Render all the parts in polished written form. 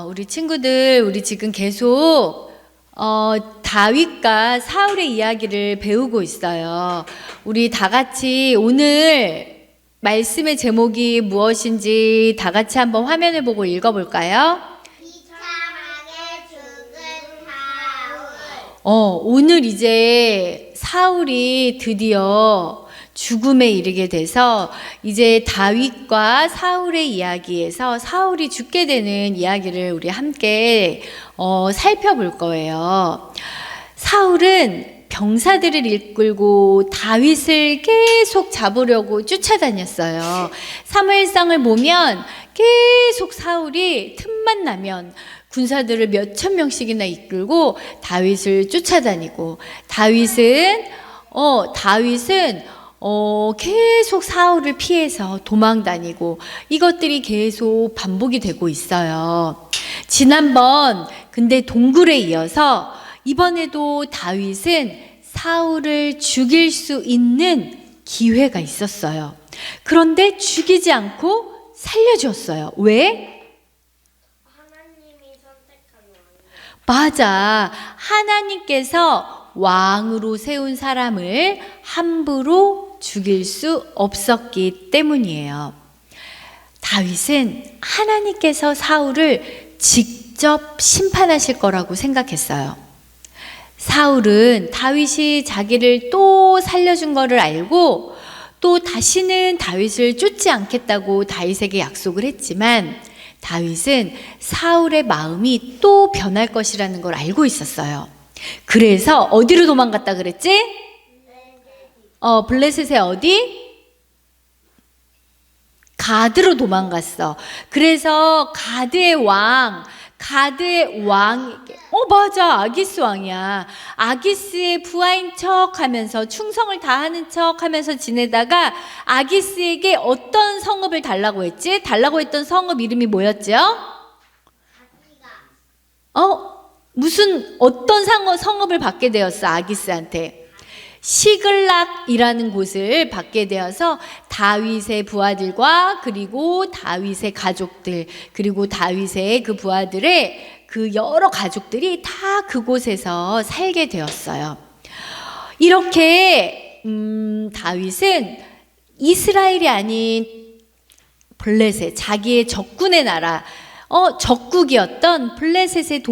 우리 친구들, 우리 지금 계속 다윗과 사울의 이야기를 배우고 있어요. 우리 다 같이 오늘 말씀의 제목이 무엇인지 다 같이 한번 화면을 보고 읽어볼까요? 비참하게 죽은 사울. 오늘 이제 사울이 드디어 죽음에 이르게 돼서 이제 다윗과 사울의 이야기에서 사울이 죽게 되는 이야기를 우리 함께 살펴볼 거예요. 사울은 병사들을 이끌고 다윗을 계속 잡으려고 쫓아다녔어요. 사무엘상을 보면 계속 사울이 틈만 나면 군사들을 몇천 명씩이나 이끌고 다윗을 쫓아다니고 다윗은 계속 사울을 피해서 도망다니고 이것들이 계속 반복이 되고 있어요. 지난번 근데 동굴에 이어서 이번에도 다윗은 사울을 죽일 수 있는 기회가 있었어요. 그런데 죽이지 않고 살려주었어요. 왜? 하나님이 선택한 왕. 맞아. 하나님께서 왕으로 세운 사람을 함부로 죽일 수 없었기 때문이에요. 다윗은 하나님께서 사울을 직접 심판하실 거라고 생각했어요. 사울은 다윗이 자기를 또 살려준 거를 알고 또 다시는 다윗을 쫓지 않겠다고 다윗에게 약속을 했지만 다윗은 사울의 마음이 또 변할 것이라는 걸 알고 있었어요. 그래서 어디로 도망갔다 그랬지? 블레셋의 어디? 가드로 도망갔어. 그래서 가드의 왕에게 맞아, 아기스 왕이야. 아기스의 부하인 척 하면서 충성을 다하는 척 하면서 지내다가 아기스에게 어떤 성읍을 달라고 했지? 달라고 했던 성읍 이름이 뭐였죠? 어떤 성읍을 받게 되었어, 아기스한테? 시글락이라는 곳을 받게 되어서 다윗의 부하들과 그리고 다윗의 가족들 그리고 다윗의 그 부하들의 그 여러 가족들이 다 그곳에서 살게 되었어요. 이렇게 다윗은 이스라엘이 아닌 블레셋, 자기의 적군의 나라 적국이었던 블레셋으로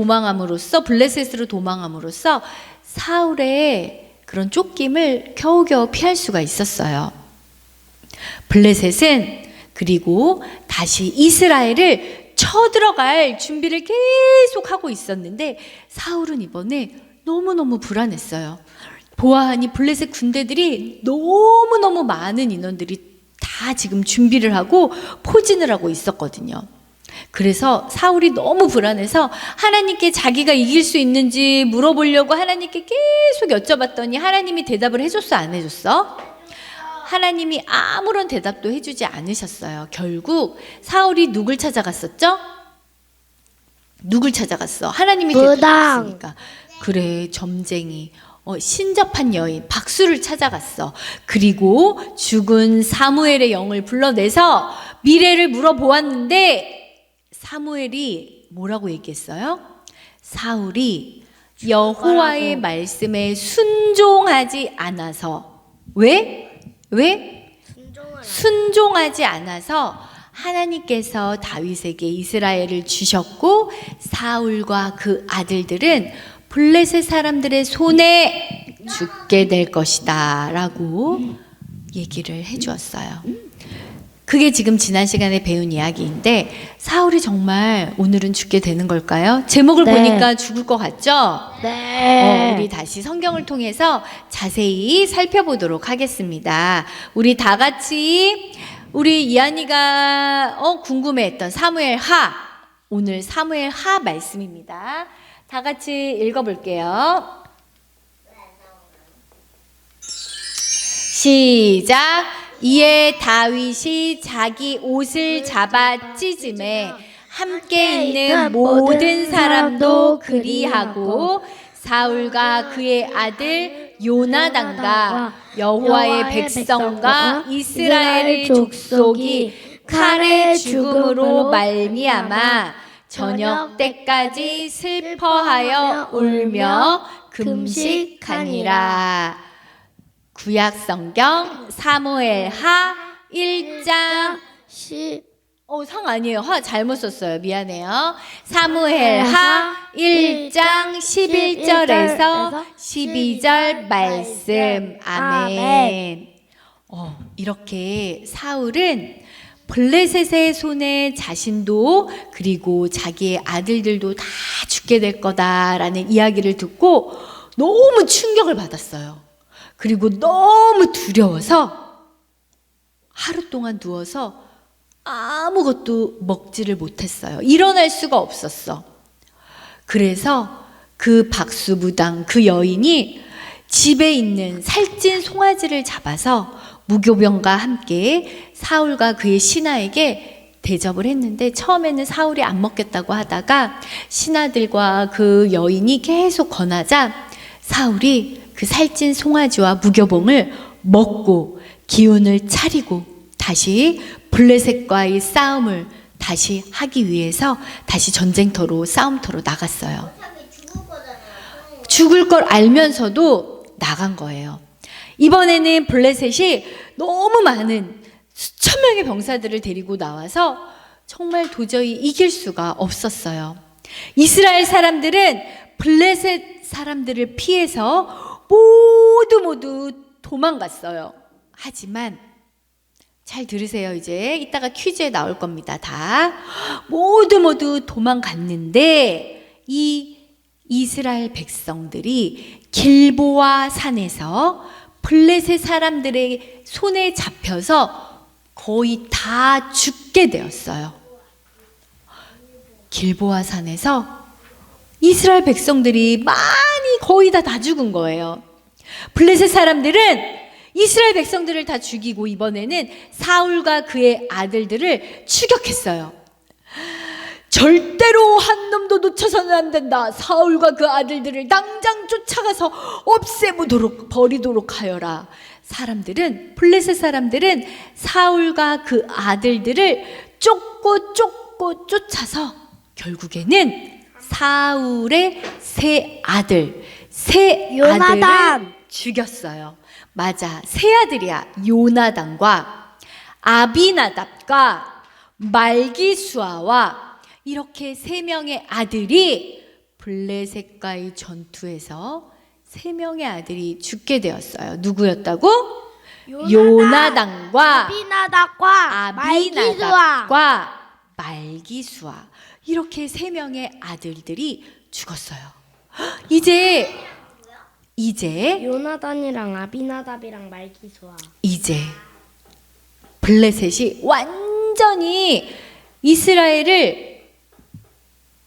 도망함으로써 사울의 그런 쫓김을 겨우겨우 피할 수가 있었어요. 블레셋은 그리고 다시 이스라엘을 쳐들어갈 준비를 계속 하고 있었는데 사울은 이번에 너무너무 불안했어요. 보아하니 블레셋 군대들이 너무너무 많은 인원들이 다 지금 준비를 하고 포진을 하고 있었거든요. 그래서 사울이 너무 불안해서 하나님께 자기가 이길 수 있는지 물어보려고 하나님께 계속 여쭤봤더니 하나님이 대답을 해줬어, 안 해줬어? 하나님이 아무런 대답도 해주지 않으셨어요. 결국 사울이 누굴 찾아갔었죠? 누굴 찾아갔어? 하나님이 대답했으니까. 그래, 점쟁이, 신접한 여인 박수를 찾아갔어. 그리고 죽은 사무엘의 영을 불러내서 미래를 물어보았는데 사무엘이 뭐라고 얘기했어요? 사울이 여호와의 말씀에 순종하지 않아서 왜? 순종하지 않아서 하나님께서 다윗에게 이스라엘을 주셨고 사울과 그 아들들은 블레셋 사람들의 손에 죽게 될 것이다 라고 얘기를 해주었어요. 그게 지금 지난 시간에 배운 이야기인데 사울이 정말 오늘은 죽게 되는 걸까요? 제목을 보니까 죽을 것 같죠? 네. 우리 다시 성경을 통해서 자세히 살펴보도록 하겠습니다. 우리 다 같이 우리 이한이가 궁금해했던 사무엘하, 오늘 사무엘하 말씀입니다. 다 같이 읽어볼게요. 시작. 이에 다윗이 자기 옷을 잡아 찢음에 함께 있는 모든 사람도 그리하고 사울과 그의 아들 요나단과 여호와의 백성과 이스라엘 족속이 칼의 죽음으로 말미암아 저녁 때까지 슬퍼하여 울며 금식하니라. 구약 성경 사무엘하 1장 상 아니에요. 하 잘못 썼어요. 미안해요. 사무엘하 1장 11절에서 12절 말씀. 아멘. 이렇게 사울은 블레셋의 손에 자신도 그리고 자기의 아들들도 다 죽게 될 거다라는 이야기를 듣고 너무 충격을 받았어요. 그리고 너무 두려워서 하루 동안 누워서 아무것도 먹지를 못했어요. 일어날 수가 없었어. 그래서 그 박수무당 그 여인이 집에 있는 살찐 송아지를 잡아서 무교병과 함께 사울과 그의 신하에게 대접을 했는데, 처음에는 사울이 안 먹겠다고 하다가 신하들과 그 여인이 계속 권하자 사울이 그 살찐 송아지와 무교병을 먹고 기운을 차리고 다시 블레셋과의 싸움을 다시 하기 위해서 다시 전쟁터로 싸움터로 나갔어요. 죽을 걸 알면서도 나간 거예요. 이번에는 블레셋이 너무 많은 수천 명의 병사들을 데리고 나와서 정말 도저히 이길 수가 없었어요. 이스라엘 사람들은 블레셋 사람들을 피해서 모두 도망갔어요. 하지만 잘 들으세요. 이제 이따가 퀴즈에 나올 겁니다. 다 모두 도망갔는데 이 이스라엘 백성들이 길보아 산에서 블레셋 사람들의 손에 잡혀서 거의 다 죽게 되었어요. 길보아 산에서 이스라엘 백성들이 많이 거의 다 죽은 거예요. 블레셋 사람들은 이스라엘 백성들을 다 죽이고 이번에는 사울과 그의 아들들을 추격했어요. 절대로 한 놈도 놓쳐서는 안 된다. 사울과 그 아들들을 당장 쫓아가서 없애보도록 버리도록 하여라. 블레셋 사람들은 사울과 그 아들들을 쫓고 쫓아서 결국에는 사울의 세 아들을 죽였어요. 맞아, 세 아들이야. 요나단과 아비나답과 말기수아와 이렇게 세 명의 아들이 블레셋과의 전투에서 세 명의 아들이 죽게 되었어요. 누구였다고? 요나단과 아비나답과 말기수아. 이렇게 세 명의 아들들이 죽었어요. 이제 요나단이랑 아비나답이랑 말기수아. 이제 블레셋이 완전히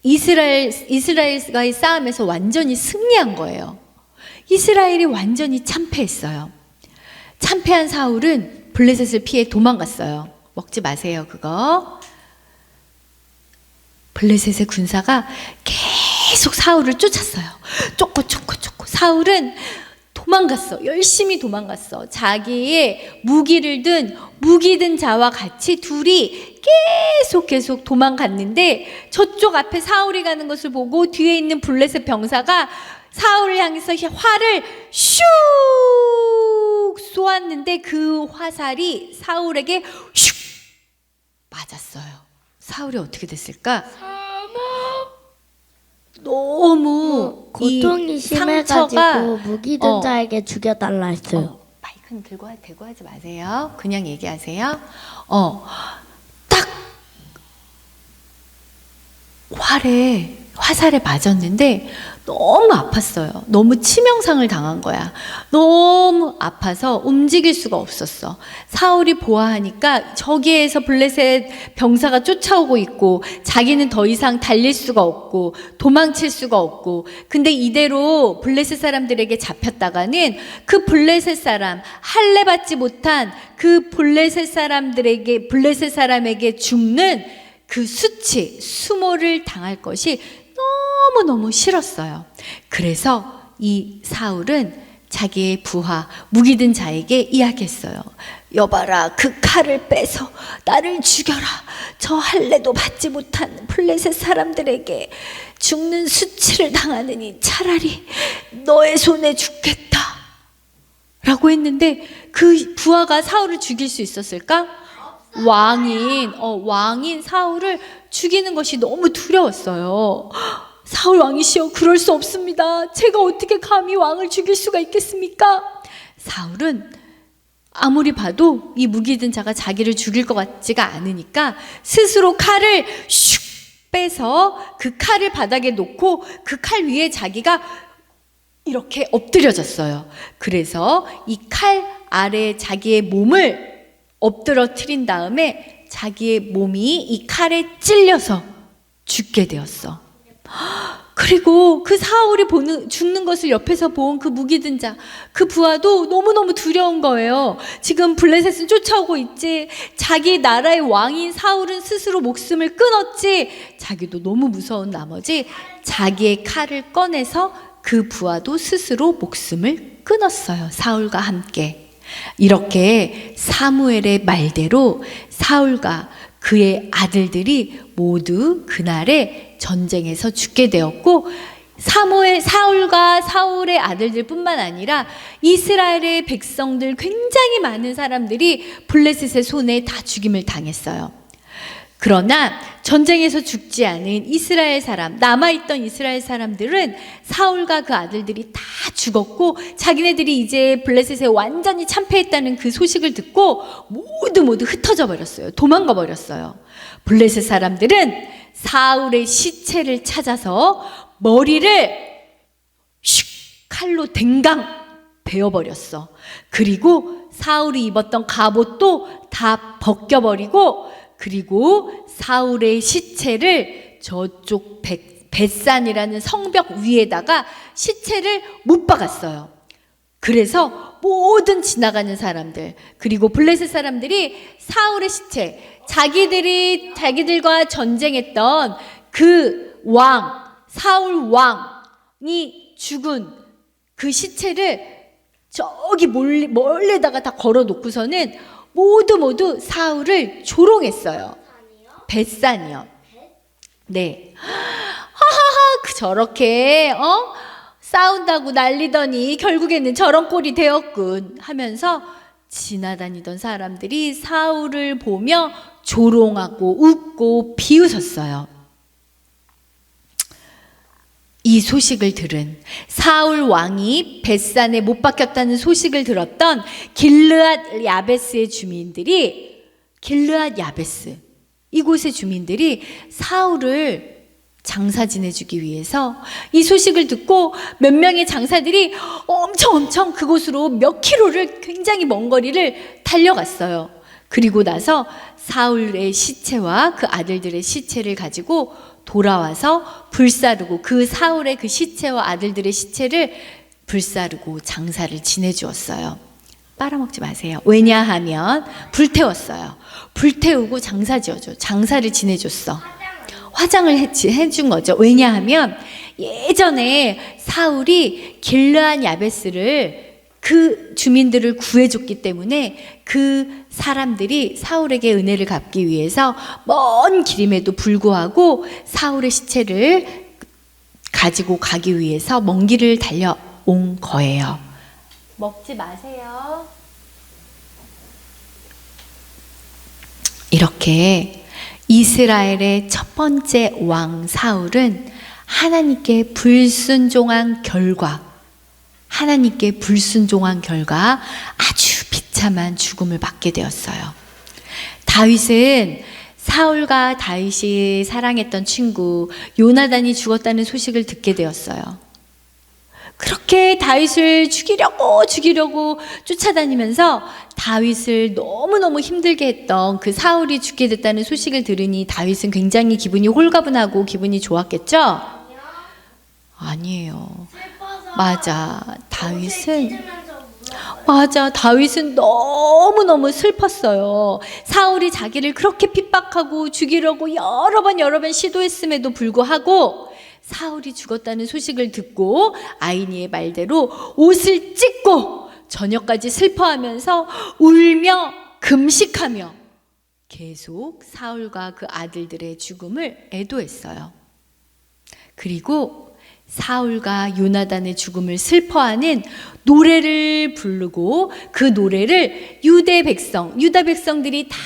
이스라엘과의 싸움에서 완전히 승리한 거예요. 이스라엘이 완전히 참패했어요. 참패한 사울은 블레셋을 피해 도망갔어요. 먹지 마세요, 그거. 블레셋의 군사가 계속 사울을 쫓았어요. 쫓고 사울은 도망갔어. 열심히 도망갔어. 자기의 무기 든 자와 같이 둘이 계속 도망갔는데, 저쪽 앞에 사울이 가는 것을 보고 뒤에 있는 블레셋 병사가 사울을 향해서 활을 슉 쏘았는데 그 화살이 사울에게 슉 맞았어요. 사울이 어떻게 됐을까? 너무 고통이 심해가지고 무기든 자에게 죽여달라 했어요. 마이크는 대고 하지 마세요. 그냥 얘기하세요. 딱 화살에 맞았는데 너무 아팠어요. 너무 치명상을 당한 거야. 너무 아파서 움직일 수가 없었어. 사울이 보아하니까 저기에서 블레셋 병사가 쫓아오고 있고 자기는 더 이상 달릴 수가 없고 도망칠 수가 없고, 근데 이대로 블레셋 사람들에게 잡혔다가는 그 블레셋 사람, 할례 받지 못한 그 블레셋 사람에게 죽는 그 수모를 당할 것이 너무너무 싫었어요. 그래서 이 사울은 자기의 부하, 무기든 자에게 이야기했어요. 여봐라, 그 칼을 빼서 나를 죽여라. 저 할례도 받지 못한 블레셋 사람들에게 죽는 수치를 당하느니 차라리 너의 손에 죽겠다 라고 했는데, 그 부하가 사울을 죽일 수 있었을까? 왕인 사울을 죽이는 것이 너무 두려웠어요. 사울 왕이시여, 그럴 수 없습니다. 제가 어떻게 감히 왕을 죽일 수가 있겠습니까? 사울은 아무리 봐도 이 무기든 자가 자기를 죽일 것 같지가 않으니까 스스로 칼을 슉 빼서 그 칼을 바닥에 놓고 그 칼 위에 자기가 이렇게 엎드려졌어요. 그래서 이 칼 아래에 자기의 몸을 엎드러뜨린 다음에 자기의 몸이 이 칼에 찔려서 죽게 되었어. 그리고 그 사울이 죽는 것을 옆에서 본 그 무기든 자, 그 부하도 너무너무 두려운 거예요. 지금 블레셋은 쫓아오고 있지, 자기 나라의 왕인 사울은 스스로 목숨을 끊었지, 자기도 너무 무서운 나머지 자기의 칼을 꺼내서 그 부하도 스스로 목숨을 끊었어요. 사울과 함께. 이렇게 사무엘의 말대로 사울과 그의 아들들이 모두 그날에 전쟁에서 죽게 되었고, 사울과 사울의 아들들뿐만 아니라 이스라엘의 백성들 굉장히 많은 사람들이 블레셋의 손에 다 죽임을 당했어요. 그러나 전쟁에서 죽지 않은 이스라엘 사람, 남아있던 이스라엘 사람들은 사울과 그 아들들이 다 죽었고, 자기네들이 이제 블레셋에 완전히 참패했다는 그 소식을 듣고 모두 흩어져 버렸어요. 도망가 버렸어요. 블레셋 사람들은 사울의 시체를 찾아서 머리를 슉 칼로 댕강 베어버렸어. 그리고 사울이 입었던 갑옷도 다 벗겨버리고, 그리고 사울의 시체를 저쪽 벳산이라는 성벽 위에다가 시체를 못 박았어요. 그래서 모든 지나가는 사람들, 그리고 블레셋 사람들이 사울의 시체, 자기들과 전쟁했던 그 왕, 사울 왕이 죽은 그 시체를 저기 멀리다가 다 걸어놓고서는 모두 사울을 조롱했어요. 벳산이요. 네. 하하하, 저렇게 싸운다고 난리더니 결국에는 저런 꼴이 되었군 하면서 지나다니던 사람들이 사울을 보며 조롱하고 웃고 비웃었어요. 이 소식을 들은, 사울 왕이 벳산에 못 박혔다는 소식을 들었던 길르앗 야베스의 주민들이, 길르앗 야베스 이곳의 주민들이 사울을 장사 지내주기 위해서 이 소식을 듣고 몇 명의 장사들이 엄청 그곳으로 몇 킬로를, 굉장히 먼 거리를 달려갔어요. 그리고 나서 사울의 시체와 그 아들들의 시체를 가지고 돌아와서 불사르고, 그 사울의 그 시체와 아들들의 시체를 불사르고 장사를 지내주었어요. 빨아먹지 마세요. 왜냐하면 불태웠어요. 불태우고 장사를 지내줬어. 화장을 해준 거죠. 왜냐하면 예전에 사울이 길르앗 야베스를, 그 주민들을 구해줬기 때문에 그 사람들이 사울에게 은혜를 갚기 위해서 먼 길임에도 불구하고 사울의 시체를 가지고 가기 위해서 먼 길을 달려온 거예요. 먹지 마세요. 이렇게 이스라엘의 첫 번째 왕 사울은 하나님께 불순종한 결과 아주 비참한 죽음을 받게 되었어요. 다윗은 사울과 다윗이 사랑했던 친구 요나단이 죽었다는 소식을 듣게 되었어요. 그렇게 다윗을 죽이려고 쫓아다니면서 다윗을 너무너무 힘들게 했던 그 사울이 죽게 됐다는 소식을 들으니 다윗은 굉장히 기분이 홀가분하고 기분이 좋았겠죠? 아니에요. 맞아. 다윗은 너무너무 슬펐어요. 사울이 자기를 그렇게 핍박하고 죽이려고 여러 번 시도했음에도 불구하고 사울이 죽었다는 소식을 듣고 아이니의 말대로 옷을 찢고 저녁까지 슬퍼하면서 울며 금식하며 계속 사울과 그 아들들의 죽음을 애도했어요. 그리고 사울과 요나단의 죽음을 슬퍼하는 노래를 부르고 그 노래를 유다 백성들이 다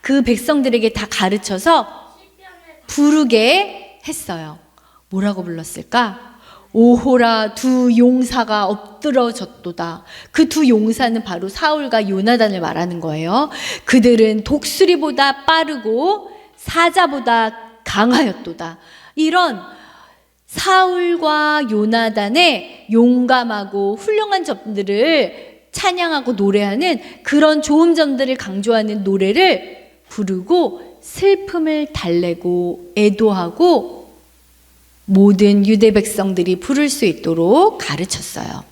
그 백성들에게 다 가르쳐서 부르게 했어요. 뭐라고 불렀을까? 오호라 두 용사가 엎드러졌도다. 그 두 용사는 바로 사울과 요나단을 말하는 거예요. 그들은 독수리보다 빠르고 사자보다 강하였도다. 이런 사울과 요나단의 용감하고 훌륭한 점들을 찬양하고 노래하는 그런 좋은 점들을 강조하는 노래를 부르고 슬픔을 달래고 애도하고 모든 유대 백성들이 부를 수 있도록 가르쳤어요.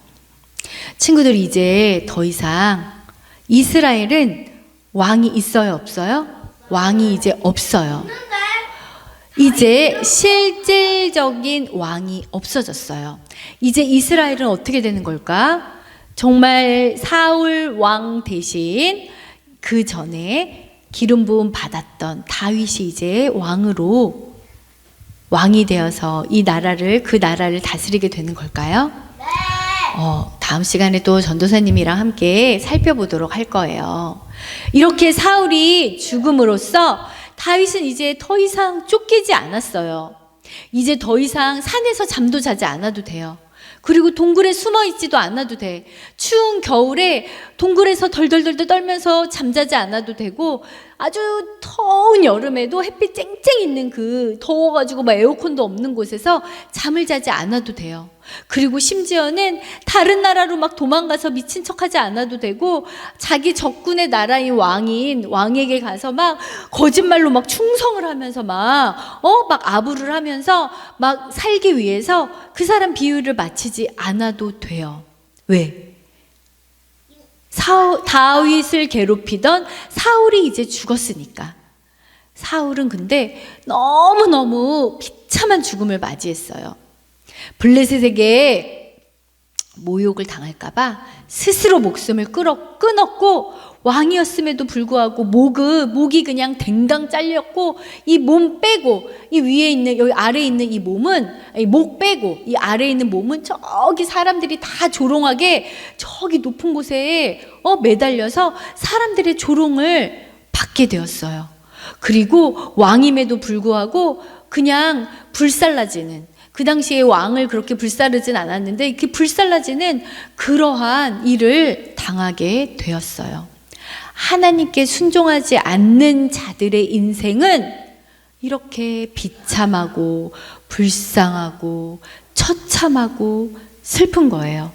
친구들, 이제 더 이상 이스라엘은 왕이 있어요, 없어요? 왕이 이제 없어요. 이제 실질적인 왕이 없어졌어요. 이제 이스라엘은 어떻게 되는 걸까? 정말 사울 왕 대신 그 전에 기름 부음 받았던 다윗이 이제 왕이 되어서 그 나라를 다스리게 되는 걸까요? 네. 다음 시간에 또 전도사님이랑 함께 살펴보도록 할 거예요. 이렇게 사울이 죽음으로써 다윗은 이제 더 이상 쫓기지 않았어요. 이제 더 이상 산에서 잠도 자지 않아도 돼요. 그리고 동굴에 숨어 있지도 않아도 돼. 추운 겨울에 동굴에서 덜덜덜 떨면서 잠자지 않아도 되고, 아주 더운 여름에도 햇빛 쨍쨍 있는 그 더워가지고 막 에어컨도 없는 곳에서 잠을 자지 않아도 돼요. 그리고 심지어는 다른 나라로 막 도망가서 미친 척하지 않아도 되고, 자기 적군의 나라인 왕에게 가서 막 거짓말로 막 충성을 하면서 막 아부를 하면서 막 살기 위해서 그 사람 비위를 맞추지 않아도 돼요. 왜? 다윗을 괴롭히던 사울이 이제 죽었으니까. 사울은 근데 너무너무 비참한 죽음을 맞이했어요. 블레셋에게 모욕을 당할까봐 스스로 목숨을 끊었고, 왕이었음에도 불구하고 목이 그냥 댕강 잘렸고, 이 몸 빼고 이 위에 있는 여기 아래에 있는 이 목 빼고 이 아래에 있는 몸은 저기 사람들이 다 조롱하게 저기 높은 곳에 매달려서 사람들의 조롱을 받게 되었어요. 그리고 왕임에도 불구하고 그냥 불살라지는, 그 당시에 왕을 그렇게 불사르진 않았는데 이렇게 불살라지는 그러한 일을 당하게 되었어요. 하나님께 순종하지 않는 자들의 인생은 이렇게 비참하고 불쌍하고 처참하고 슬픈 거예요.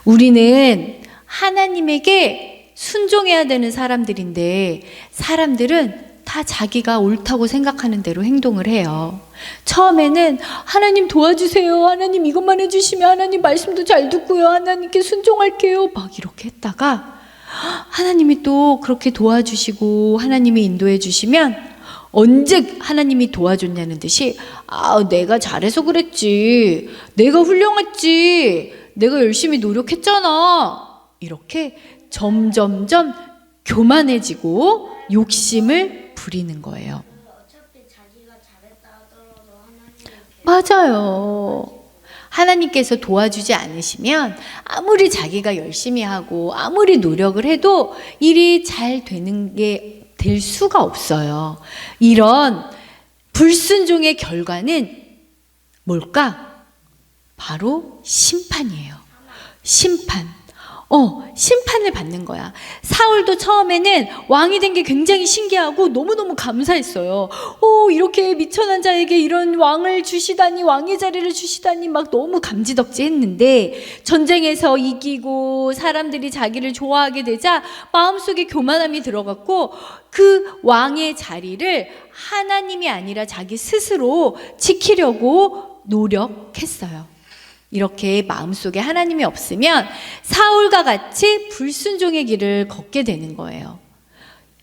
우리는 하나님에게 순종해야 되는 사람들인데, 사람들은 다 자기가 옳다고 생각하는 대로 행동을 해요. 처음에는 하나님 도와주세요, 하나님 이것만 해주시면, 하나님 말씀도 잘 듣고요, 하나님께 순종할게요, 막 이렇게 했다가 하나님이 또 그렇게 도와주시고 하나님이 인도해 주시면 언제 하나님이 도와줬냐는 듯이 내가 잘해서 그랬지, 내가 훌륭했지, 내가 열심히 노력했잖아, 이렇게 점점점 교만해지고 욕심을 부리는 거예요. 어차피 자기가 잘했다 하더라도 맞아요. 하나님께서 도와주지 않으시면 아무리 자기가 열심히 하고 아무리 노력을 해도 일이 잘 될 수가 없어요. 이런 불순종의 결과는 뭘까? 바로 심판이에요. 심판을 받는 거야. 사울도 처음에는 왕이 된 게 굉장히 신기하고 너무너무 감사했어요. 이렇게 미천한 자에게 이런 왕을 주시다니, 왕의 자리를 주시다니 막 너무 감지덕지 했는데, 전쟁에서 이기고 사람들이 자기를 좋아하게 되자 마음속에 교만함이 들어갔고, 그 왕의 자리를 하나님이 아니라 자기 스스로 지키려고 노력했어요. 이렇게 마음속에 하나님이 없으면 사울과 같이 불순종의 길을 걷게 되는 거예요.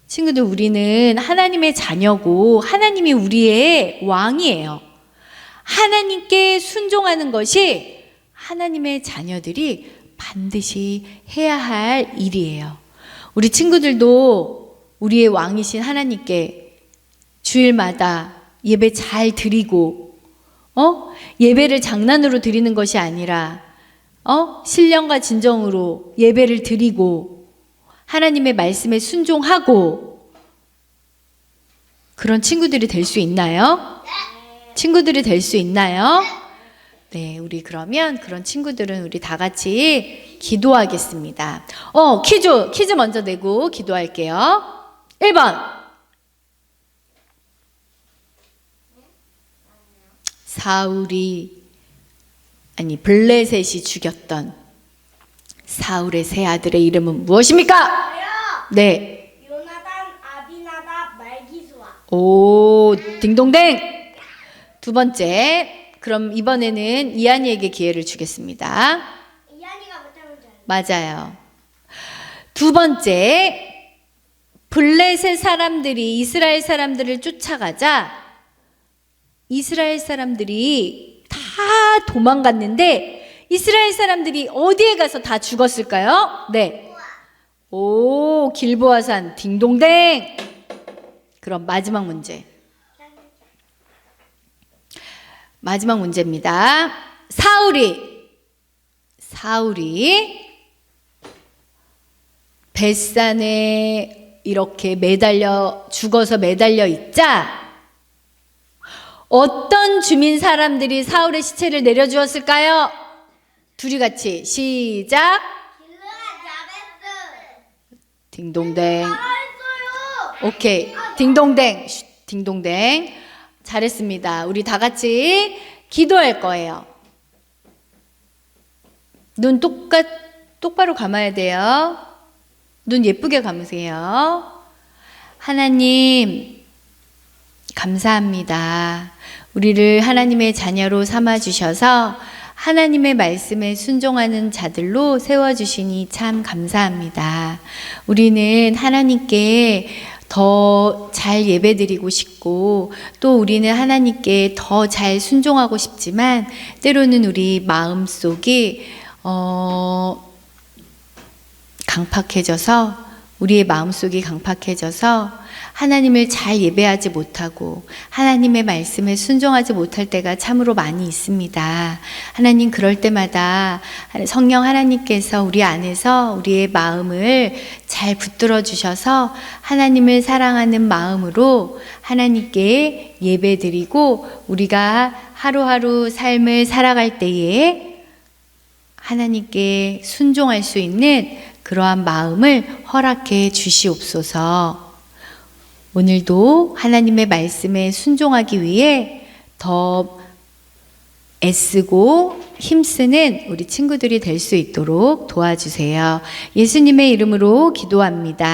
친구들, 우리는 하나님의 자녀고 하나님이 우리의 왕이에요. 하나님께 순종하는 것이 하나님의 자녀들이 반드시 해야 할 일이에요. 우리 친구들도 우리의 왕이신 하나님께 주일마다 예배 잘 드리고, 예배를 장난으로 드리는 것이 아니라, 신령과 진정으로 예배를 드리고, 하나님의 말씀에 순종하고, 그런 친구들이 될 수 있나요? 친구들이 될 수 있나요? 네, 우리 그러면 그런 친구들은 우리 다 같이 기도하겠습니다. 퀴즈 먼저 내고 기도할게요. 1번. 블레셋이 죽였던 사울의 세 아들의 이름은 무엇입니까? 네. 요나단, 아비나답, 말기수아. 오, 딩동댕. 두 번째. 그럼 이번에는 이한이에게 기회를 주겠습니다. 이한이가 못하면 돼. 맞아요. 두 번째. 블레셋 사람들이 이스라엘 사람들을 쫓아가자 이스라엘 사람들이 다 도망갔는데 이스라엘 사람들이 어디에 가서 다 죽었을까요? 네. 오, 길보아산 딩동댕. 그럼 마지막 문제. 마지막 문제입니다. 사울이 벳산에 이렇게 죽어서 매달려 있자 어떤 주민 사람들이 사울의 시체를 내려주었을까요? 둘이 같이 시작. 딩동댕. 오케이. 딩동댕. 딩동댕. 잘했습니다. 우리 다 같이 기도할 거예요. 눈 똑바로 감아야 돼요. 눈 예쁘게 감으세요. 하나님, 감사합니다. 우리를 하나님의 자녀로 삼아주셔서 하나님의 말씀에 순종하는 자들로 세워주시니 참 감사합니다. 우리는 하나님께 더 잘 예배드리고 싶고 또 우리는 하나님께 더 잘 순종하고 싶지만 때로는 우리 마음속이 우리의 마음속이 강팍해져서 하나님을 잘 예배하지 못하고 하나님의 말씀에 순종하지 못할 때가 참으로 많이 있습니다. 하나님, 그럴 때마다 성령 하나님께서 우리 안에서 우리의 마음을 잘 붙들어 주셔서 하나님을 사랑하는 마음으로 하나님께 예배드리고 우리가 하루하루 삶을 살아갈 때에 하나님께 순종할 수 있는 그러한 마음을 허락해 주시옵소서. 오늘도 하나님의 말씀에 순종하기 위해 더 애쓰고 힘쓰는 우리 친구들이 될 수 있도록 도와주세요. 예수님의 이름으로 기도합니다.